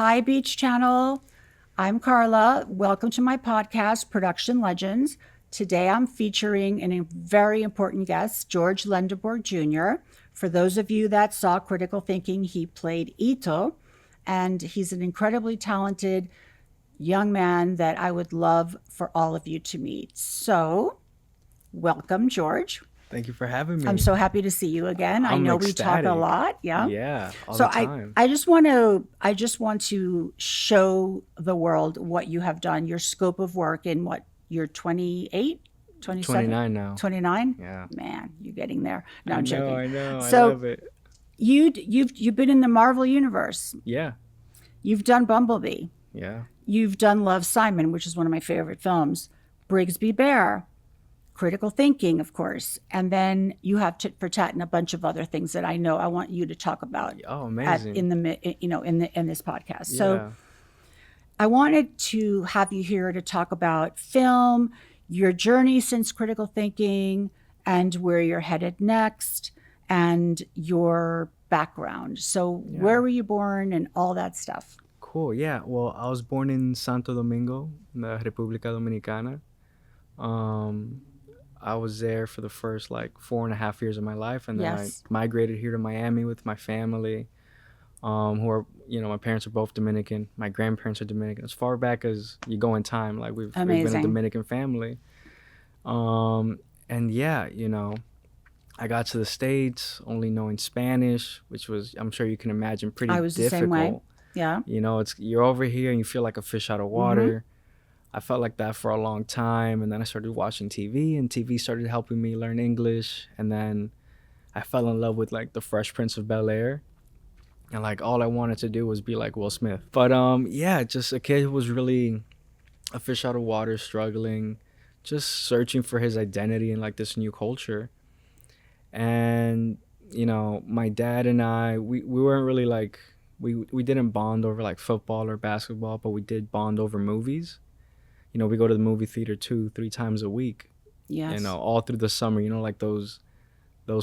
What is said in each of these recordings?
Hi, Beach Channel. I'm Carla. Welcome to my podcast, Production Legends. Today I'm featuring a very important guest, George Lendeborg Jr. For those of you that saw Critical Thinking, he played Ito, and he's an incredibly talented young man that I would love for all of you to meet. So, welcome, George. Thank you for having I'm me. so happy to see you again. I I'm know we talk a ecstatic. lot. Yeah. Yeah, all So the I, time. I just want to I just want to show the world what you have done, your scope of work in what you're 28, 27, 29 now. 29. Yeah. Man, you're getting there. No, I I'm know, joking. I know. I So love it. you've been in the Marvel universe. Yeah. You've done Bumblebee. Yeah. You've done Love, Simon, which is one of my favorite films. Brigsby Bear. Critical Thinking, of course, and then you have Tit for Tat and a bunch of other things that I know I want you to talk about Oh, amazing. in this podcast. So Yeah. I wanted to have you here to talk about film, your journey since Critical Thinking, and where you're headed next, and your background. So where Yeah. were you born and all that stuff? Cool. Yeah. Well, I was born in Santo Domingo, in the República Dominicana. Um, I was there for the first like 4.5 years of my life, and then I Yes, migrated here to Miami with my family. Who are my parents are both Dominican. My grandparents are Dominican. As far back as you go in time, like we've been a amazing. Dominican family. And yeah, I got to the States only knowing Spanish, which was, I'm sure you can imagine, I pretty was the same way. difficult. Yeah. You're over here and you feel like a fish out of Mm-hmm. water. I felt like that for a long time, and then I started watching TV, and TV started helping me learn English, and then I fell in love with like the Fresh Prince of Bel-Air, and like all I wanted to do was be like Will Smith. But yeah, just a kid who was really a fish out of water, struggling, just searching for his identity in like this new culture. And my dad and I, we weren't really like, we didn't bond over like football or basketball, but we did bond over movies. We go to the movie theater 2-3 times a week, Yes. all through the summer, like those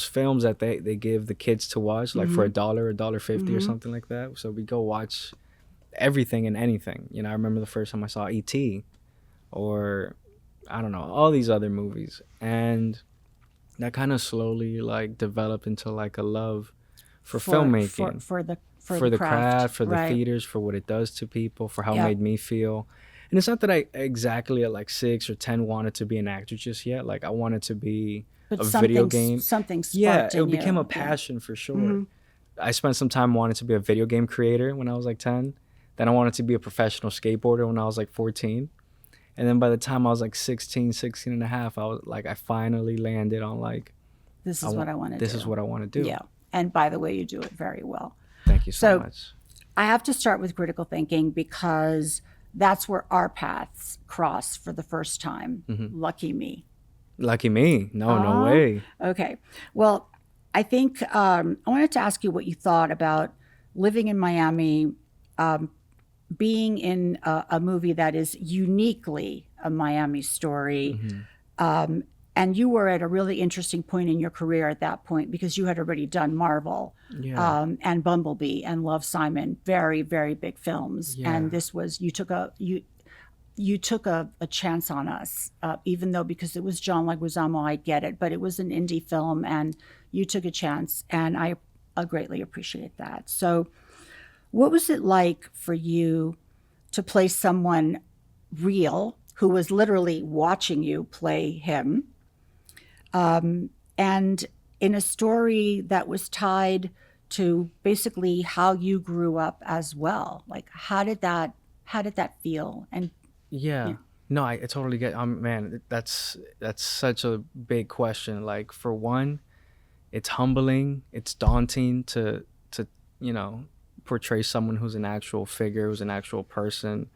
films that they give the kids to watch, like for Mm-hmm. $1, $1.50 or Mm-hmm. something like that. So we go watch everything and anything. I remember the first time I saw E.T., or I don't know, all these other movies. And that kind of slowly like developed into like a love for for for filmmaking, for the for for the the craft, craft, for the right? theaters, for what it does to people, for how it Yep. made me feel. And it's not that I exactly at like 6 or 10 wanted to be an actor just yet. Like I wanted to be But a video something game. something Yeah, sparked in it became a you. Yeah. passion for sure. Hmm. I spent some time wanting to be a video game creator when I was like 10. Then I wanted to be a professional skateboarder when I was like 14. And then by the time I was like 16 and a half, I was like, I finally landed on like, This I is what want, I want to this is do. what I want to do. Yeah. And by the way, you do it very well. Thank you so So much. I have to start with critical thinking because that's where our paths cross for the first time. Lucky me. Lucky me. No, no Ah, way. okay. Well, I think I wanted to ask you what you thought about living in Miami, being in a movie that is uniquely a Miami story. Um, and you were at a really interesting point in your career at that point because you had already done Marvel, Yeah. and Bumblebee and Love, Simon, very, very big films. And Yeah. this was, you took a chance on us, even though because it was John Leguizamo, I get it, but it was an indie film and you took a chance, and I greatly appreciate that. So, what was it like for you to play someone real who was literally watching you play him, and in a story that was tied to basically how you grew up as well? Like, how did that feel? And yeah, Yeah. No, I totally get. Man, that's such a big question. Like for one, it's humbling. It's daunting to you know portray someone who's an actual figure, who's an actual person,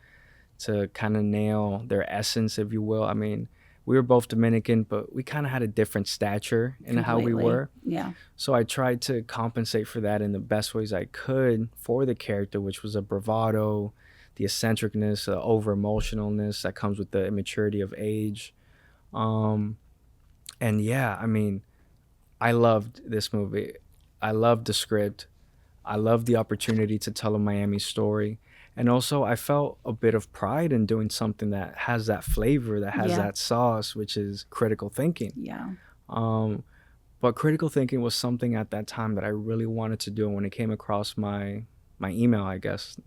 to kind of nail their essence, if you will. I mean, we were both Dominican, but we kind of had a different stature in how we completely. were. Yeah. So I tried to compensate for that in the best ways I could for the character, which was a bravado, the eccentricness, the over emotionalness that comes with the immaturity of age. Um, and yeah, I mean, I loved this movie. I loved the script. I loved the opportunity to tell a Miami story. And also, I felt a bit of pride in doing something that has that flavor, that has Yeah. that sauce, which is critical thinking. Yeah. Um, but critical thinking was something at that time that I really wanted to do. And when it came across my email, I guess,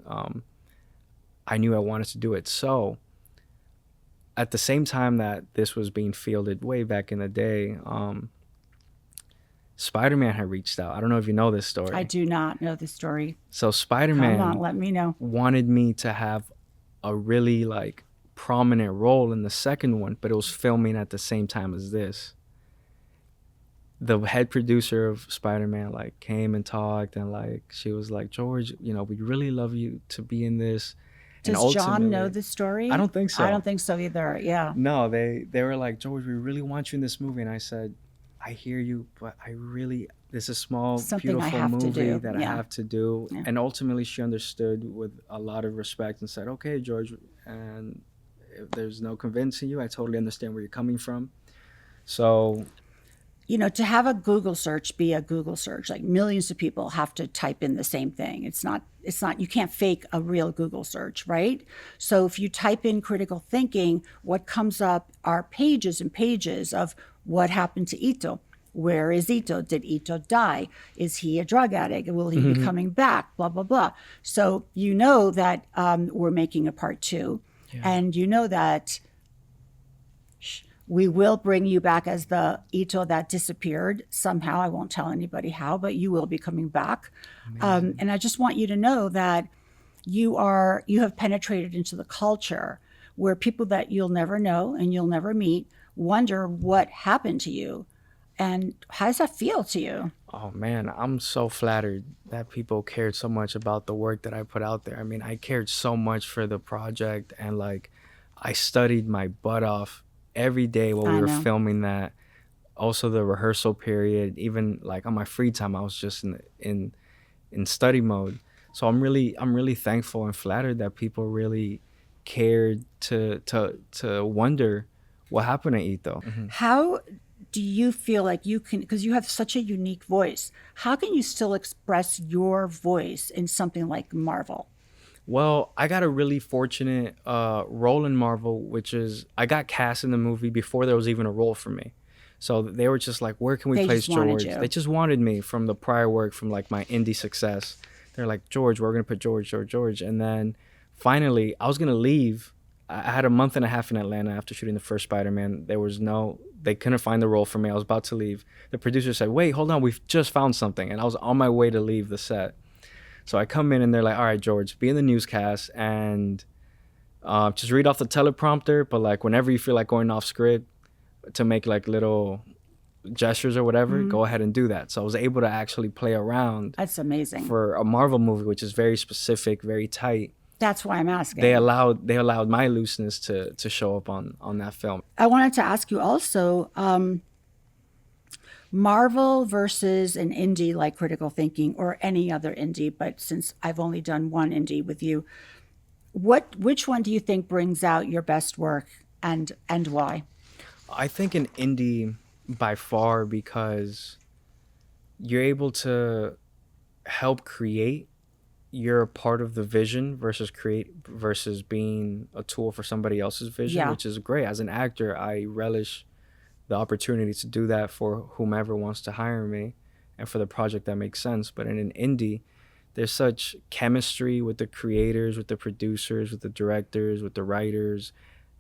I knew I wanted to do it. So at the same time that this was being fielded way back in the day, Spider-Man had reached out. I don't know if you know this story. I do not know the story. So Come on, Spider-Man let me know. wanted me to have a really like prominent role in the second one, but it was filming at the same time as this. The head producer of Spider-Man like came and talked, and like she was like, George, you know, we'd really love you to be in this. And Does John know ultimately, the story? I don't think so. I don't think so either. Yeah. No, they were like, George, we really want you in this movie. And I said, I hear you, but this is a small, Something I beautiful have to movie do. that I Yeah. have to do. Yeah. And ultimately she understood with a lot of respect and said, okay, George, and if there's no convincing you, I totally understand where you're coming from. So You know, to have a Google search be a Google search, like millions of people have to type in the same thing. It's not, you can't fake a real Google search, right? So if you type in critical thinking, what comes up are pages and pages of what happened to Ito. Where is Ito? Did Ito die? Is he a drug addict? Will he be coming back? Blah, blah, blah. So you know that we're making a part 2. Yeah. And you know that we will bring you back as the Ito that disappeared somehow. I won't tell anybody how, but you will be coming back. And I just want you to know that you have penetrated into the culture where people that you'll never know and you'll never meet wonder what happened to you. And how does that feel to you? Oh man, I'm so flattered that people cared so much about the work that I put out there. I mean, I cared so much for the project, and like I studied my butt off every day while we were filming that. Also the rehearsal period, even like on my free time, I was just in study mode. So I'm really thankful and flattered that people really cared to wonder what happened to Ito. How do you feel like you can, because you have such a unique voice, how can you still express your voice in something like Marvel? Well, I got a really fortunate role in Marvel, which is I got cast in the movie before there was even a role for me. So they were just like, where can we place George? They just wanted me from the prior work, from like my indie success. They're like, George, we're going to put George. And then finally, I was going to leave. I had a month and a half in Atlanta after shooting the first Spider-Man. They couldn't find the role for me. I was about to leave. The producer said, wait, hold on, we've just found something. And I was on my way to leave the set. So I come in and they're like, all right, George, be in the newscast and just read off the teleprompter. But like whenever you feel like going off script to make like little gestures or whatever, go ahead and do that. So I was able to actually play around. That's amazing. For a Marvel movie, which is very specific, very tight. That's why I'm asking. They allowed my looseness to show up on that film. I wanted to ask you also, Marvel versus an indie like Critical Thinking or any other indie, but since I've only done one indie with you, which one do you think brings out your best work and why? I think an indie by far, because you're able to help create. You're a part of the vision versus being a tool for somebody else's vision, which is great. As an actor, I relish the opportunity to do that for whomever wants to hire me and for the project that makes sense. But in an indie, there's such chemistry with the creators, with the producers, with the directors, with the writers,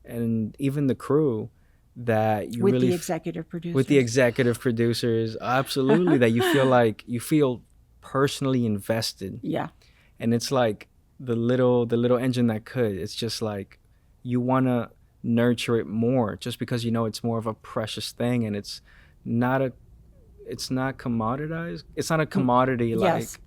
and even the crew that you with the executive producers. With the executive producers, absolutely, that you feel personally invested. Yeah. And it's like the little engine that could. It's just like you want to nurture it more, just because you know it's more of a precious thing, and it's not commoditized. It's not a commodity. Yes.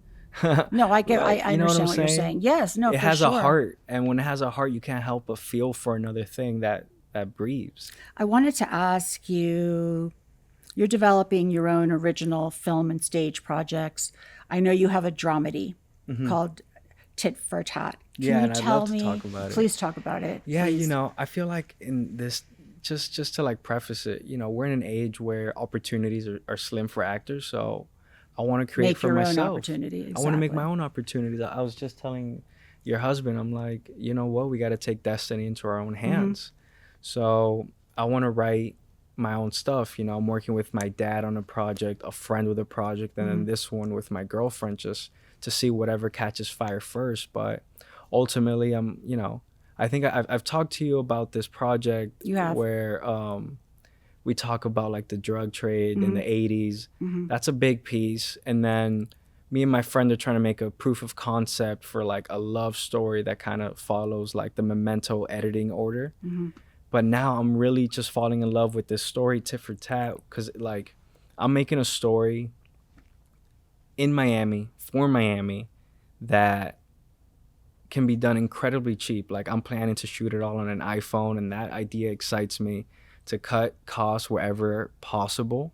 Like no, I understand what you're saying. Yes, no, it for has sure. a heart, and when it has a heart, you can't help but feel for another thing that breathes. I wanted to ask you, you're developing your own original film and stage projects. I know you have a dramedy called Tit for Tat. Can you tell me? Talk about please talk about it. Yeah, please. you know, I feel like in this, just to like preface it, you know, we're in an age where opportunities are slim for actors, so I want to create for myself. Own opportunity. Exactly. I want to make my own opportunities. I was just telling your husband, I'm like, you know what? We got to take destiny into our own hands. So I want to write my own stuff. You know, I'm working with my dad on a project, a friend with a project, and then this one with my girlfriend, just to see whatever catches fire first. But ultimately, I think I've talked to you about this project You have. where we talk about like the drug trade in the 80s. That's a big piece. And then me and my friend are trying to make a proof of concept for like a love story that kind of follows like the Memento editing order. But now I'm really just falling in love with this story, tit for tat, because like I'm making a story in Miami for Miami that can be done incredibly cheap. Like I'm planning to shoot it all on an iPhone, and that idea excites me, to cut costs wherever possible.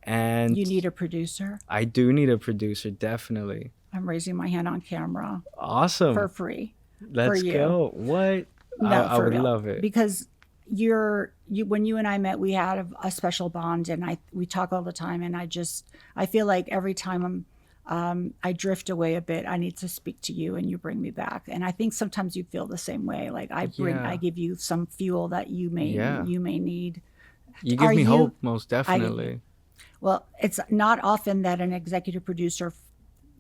And You need a producer. I do need a producer, definitely. I'm raising my hand on camera Awesome. for free. Let's you. go. What? No, I for would real. love it. Because when you and I met, we had a special bond, and we talk all the time, and I feel like every time I drift away a bit, I need to speak to you and you bring me back. And I think sometimes you feel the same way. Like I Yeah. give you some fuel that you may need. You give Are me you- hope, most definitely. Well, it's not often that an executive producer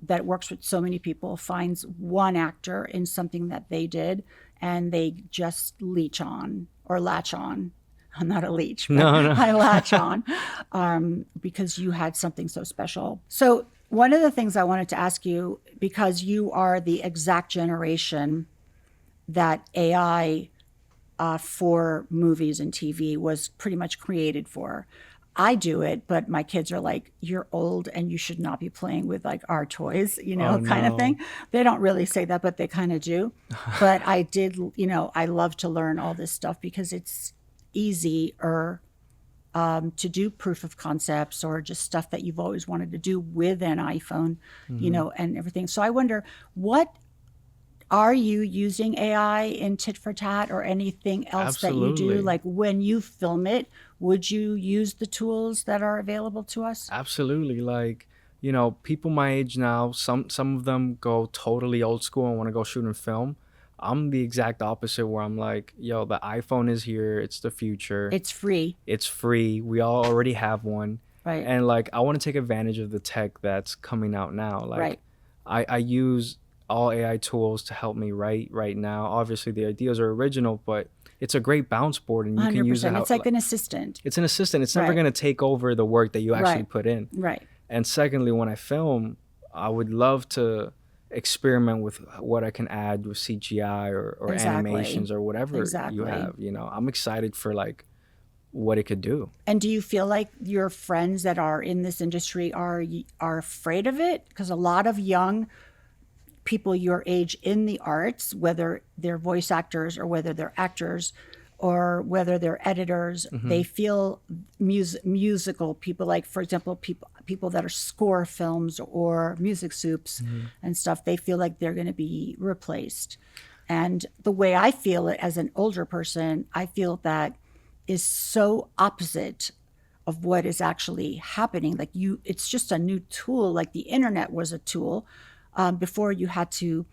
that works with so many people finds one actor in something that they did and they just latch on. I'm not a leech, but No. I latch on because you had something so special. So one of the things I wanted to ask you, because you are the exact generation that AI for movies and TV was pretty much created for. I do it, but my kids are like, you're old and you should not be playing with like our toys, kind of no. thing. They don't really say that, but they kind of do. But I did, I love to learn all this stuff because it's easier to do proof of concepts or just stuff that you've always wanted to do with an iPhone, and everything. So I wonder, what are you using AI in tit for tat or anything else that you do? Absolutely. Like when you film it, would you use the tools that are available to us? Absolutely. Like, people my age now, some of them go totally old school and want to go shoot and film. I'm the exact opposite, where I'm like, yo, the iPhone is here. It's the future. It's free, It's free. We all already have one. right? And like, I want to take advantage of the tech that's coming out now. Like, Right. I use all AI tools to help me write right now. Obviously, the ideas are original, but it's a great bounce board, and you can use it. 100%. It's like an assistant. It's an assistant. It's never Right. going to take over the work that you actually Right. put in. Right. And secondly, when I film, I would love to experiment with what I can add with CGI or Exactly. animations or whatever Exactly. you have. I'm excited for like what it could do. And do you feel like your friends that are in this industry are afraid of it? Because a lot of young people your age in the arts, whether they're voice actors or whether they're actors or whether they're editors, they feel musical people, like for example, people that are score films or music soups and stuff, they feel like they're going to be replaced. And the way I feel it as an older person, I feel that is so opposite of what is actually happening. Like it's just a new tool. Like the internet was a tool. Before you had to,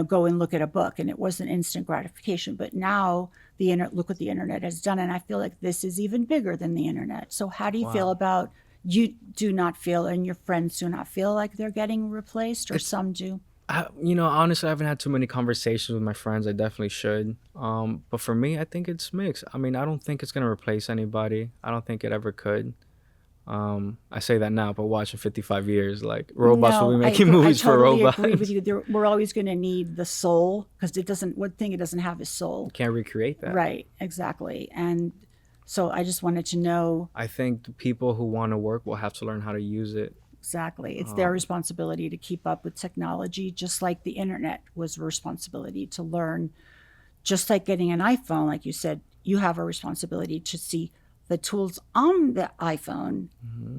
go and look at a book, and it wasn't instant gratification. But now look what the internet has done, and I feel like this is even bigger than the internet. So how do you feel about, you do not feel, and your friends do not feel like they're getting replaced, or some do? Honestly, I haven't had too many conversations with my friends. I definitely should. But for me, I think it's mixed. I mean, I don't think it's gonna replace anybody. I don't think it ever could. I say that now, but watch in 55 years, like robots will be making movies I totally for robots. agree with you. We're always going to need the soul, because one thing it doesn't have is soul. Can't recreate that. Right, exactly. And so I just wanted to know. I think the people who want to work will have to learn how to use it. Exactly. It's their responsibility to keep up with technology, just like the internet was a responsibility to learn. Just like getting an iPhone, like you said, you have a responsibility to see the tools on the iPhone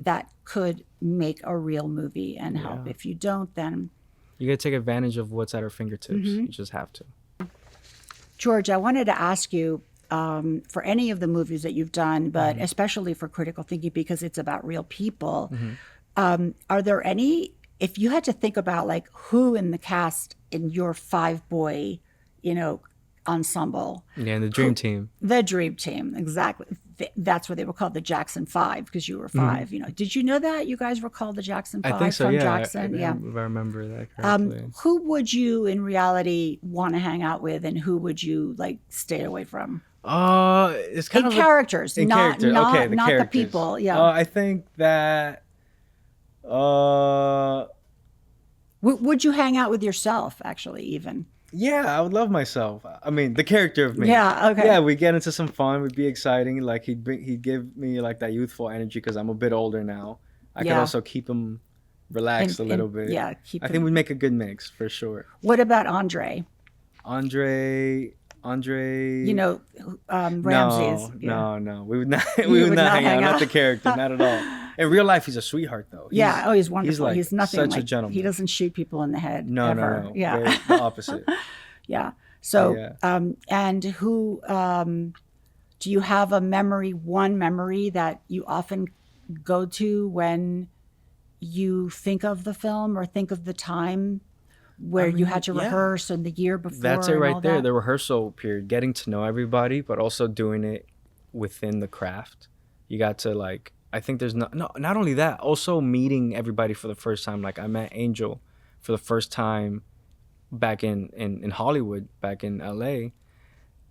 that could make a real movie and help. If you don't, then... You got to take advantage of what's at our fingertips. You just have to. George, I wanted to ask you, for any of the movies that you've done, but especially for critical thinking, because it's about real people, are there any if you had to think about like who in the cast in your 5-boy, ensemble, Yeah, and the dream team. the dream team, exactly. That's what they were called, the Jackson Five, because you were 5. Did you know that you guys were called the Jackson Five? I think so. From Yeah, Jackson? if I remember that correctly. Who would you in reality want to hang out with, and who would you like stay away from? It's kind In of characters, in not character. not Okay, the not the characters. people. Yeah. I think that. Would you hang out with yourself? Actually, even. Yeah, I would love myself. I mean, the character of me. Yeah. Okay. Yeah, we get into some fun. Would be exciting. Like he'd give me like that youthful energy because I'm a bit older now. I could Yeah. also keep him relaxed a little bit. Yeah. I think we'd make a good mix for sure. What about Andre? Andre. Ramses. No. We would not. You We would would not not hang out. hang Not out. the character. Not at all. In real life, he's a sweetheart though. Yeah. He's wonderful. He's He's like nothing such like a gentleman. He doesn't shoot people in the head. No, ever. no. Yeah. Very, the opposite. Yeah. So, Yeah. and who do you have one memory that you often go to when you think of the film or think of the time where you had to yeah. rehearse and the year before? That's it and all right there. that? The rehearsal period, getting to know everybody, but also doing it within the craft. You got to like. I think there's not only that, also meeting everybody for the first time. Like I met Angel for the first time back in Hollywood, back in LA.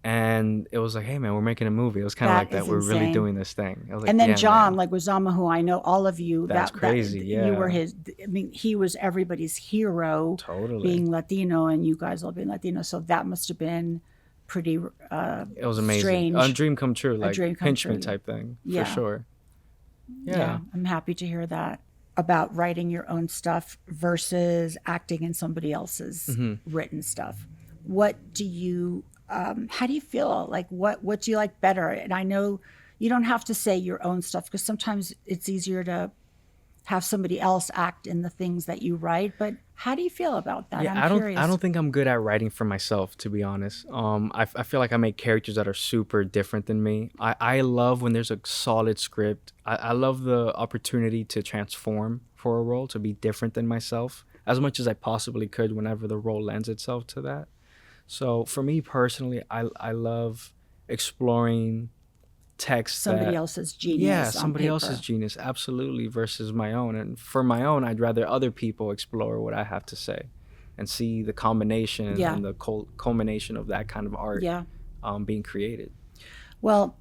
And it was like, hey man, we're making a movie. It was kind of like that. is We're really insane. doing this thing. I was like, And then yeah, John man. Leguizamo, who I know all of you. That's crazy, You were yeah. his. I mean, he was everybody's hero, Totally. being Latino, and you guys all being Latino. So that must have been pretty. It was amazing. Strange. A dream come true, like dream come Pinchman true. type thing, Yeah. for sure. Yeah. Yeah. I'm happy to hear that about writing your own stuff versus acting in somebody else's Mm-hmm. written stuff. What do you? How do you feel? Like what do you like better? And I know you don't have to say your own stuff because sometimes it's easier to have somebody else act in the things that you write. But how do you feel about that? Yeah, I'm curious. I don't think I'm good at writing for myself, to be honest. I feel like I make characters that are super different than me. I love when there's a solid script. I love the opportunity to transform for a role, to be different than myself as much as I possibly could whenever the role lends itself to that. So for me personally, I love exploring text Somebody else's genius. yeah, on somebody paper. else's genius, absolutely, versus my own. And for my own, I'd rather other people explore what I have to say and see the combination Yeah. and the culmination of that kind of art Yeah. being created. Well,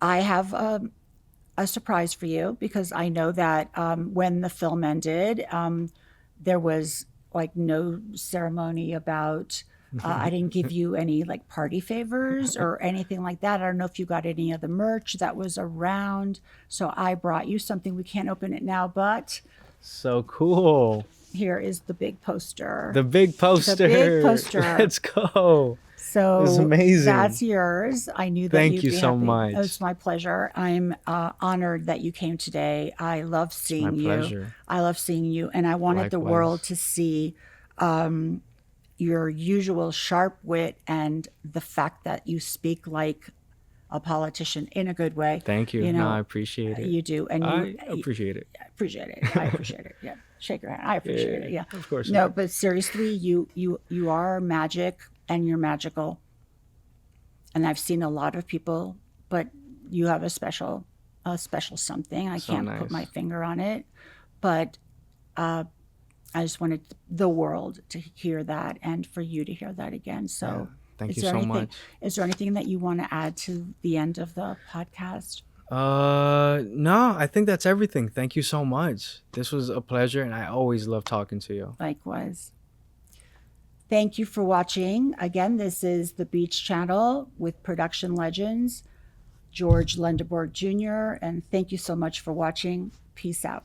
I have a surprise for you because I know that when the film ended, there was like no ceremony about. I didn't give you any like party favors or anything like that. I don't know if you got any of the merch that was around. So I brought you something. We can't open it now, but So cool. here is the big poster. The big poster. The big poster. Let's go. So It's amazing. that's yours. I knew that Thank you'd you be so happy. much. It's my pleasure. I'm honored that you came today. I love seeing my you. pleasure. I love seeing you, and I wanted the Likewise. world to see your usual sharp wit and the fact that you speak like a politician in a good way. Thank you. You know, No, I appreciate it. You do, and I appreciate it. I appreciate it. I appreciate it. Yeah, shake your hand. I appreciate it. Yeah, Of course. no, but seriously, you are magic, and you're magical. And I've seen a lot of people, but you have a special something. I So can't nice. put my finger on it, but I just wanted the world to hear that, and for you to hear that again. So, Thank is you there so anything, much. Is there anything that you want to add to the end of the podcast? No, I think that's everything. Thank you so much. This was a pleasure, and I always love talking to you. Likewise. Thank you for watching. Again, this is the Beach Channel with Production Legends, George Lendeborg Jr., and thank you so much for watching. Peace out.